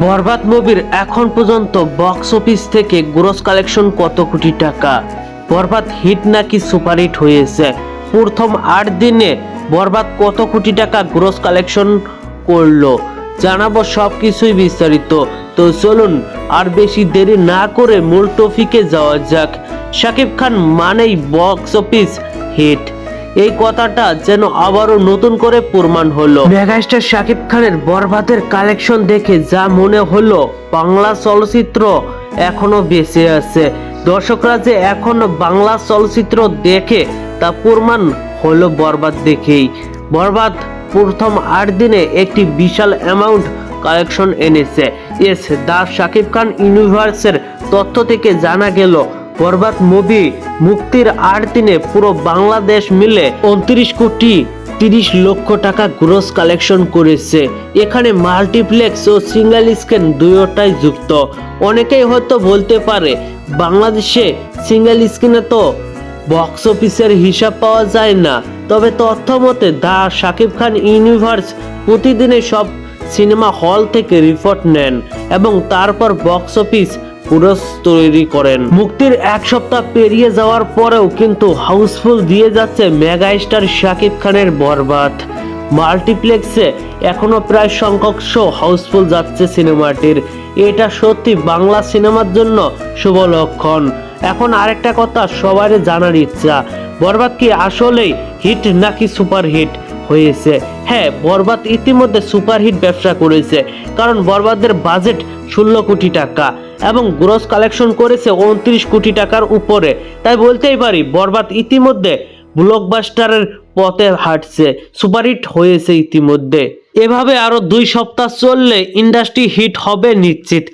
বরবাদ মুভির এখন পর্যন্ত বক্স অফিস থেকে গ্রস কালেকশন কত কোটি টাকা? বরবাদ হিট নাকি সুপারহিট হয়েছে? প্রথম 8 দিনে বরবাদ কত কোটি টাকা গ্রস কালেকশন করলো? জানাবো সবকিছুই বিস্তারিত। তো চলুন আর বেশি দেরি না করে মূল টপিকে যাওয়া যাক। শাকিব খান মানেই বক্স অফিস হিট, এই কথাটা যেন আবারও নতুন করে প্রমাণ হলো। মেগাস্টার শাকিব খানের বরবাদের কালেকশন দেখে যা মনে হলো বাংলা চলচ্চিত্র এখনো বেঁচে আছে। দর্শকরা যে এখনো বাংলা চলচ্চিত্র দেখে তা প্রমাণ হলো বরবাদ দেখেই। বরবাদ প্রথম 8 দিনে একটি বিশাল অ্যামাউন্ট কালেকশন এনেছে। এস দা শাকিব খান ইউনিভার্সের তথ্য থেকে জানা গেল বরবাদ মুভি মুক্তির 8 দিনে পুরো বাংলাদেশ মিলে 29 কোটি 30 লক্ষ টাকা গ্রস কালেকশন করেছে। এখানে মাল্টিপ্লেক্স ও সিঙ্গেল স্ক্রিন দুটোটাই যুক্ত। অনেকেই হয়তো বলতে পারে বাংলাদেশে সিঙ্গেল স্ক্রিনে তো বক্স অফিসের হিসাব পাওয়া যায় না। তবে তথ্য মতে দা শাকিব খান ইউনিভার্স প্রতিদিনে সব সিনেমা হল থেকে রিপোর্ট নেন এবং তারপর বক্স অফিস পুরস তৈরি করেন। মুক্তির 1 সপ্তাহ পেরিয়ে যাওয়ার পরেও কিন্তু হাউসফুল দিয়ে যাচ্ছে মেগা স্টার শাকিব খানের বরবাদ। মাল্টিপ্লেক্সে এখনো প্রায় সংখ্যক শো হাউসফুল যাচ্ছে সিনেমাটির। এটা সত্যি বাংলা সিনেমার জন্য শুভ লক্ষণ। এখন আরেকটা কথা সবারই জানার ইচ্ছা, বরবাদ কি আসলেই হিট নাকি সুপার হিট হয়েছে? হ্যাঁ, বরবাদ ইতিমধ্যে সুপারহিট ব্যবসা করেছে, কারণ বরবাদের বাজেট 16 কোটি টাকা এবং গ্রস কালেকশন করেছে 29 কোটি টাকার উপরে। তাই বলতেই পারি বরবাদ ইতিমধ্যে ব্লকবাস্টারের পথে হাঁটছে, সুপারহিট হয়েছে ইতিমধ্যে। এভাবে আরো 2 সপ্তাহ চললে ইন্ডাস্ট্রি হিট হবে নিশ্চিত।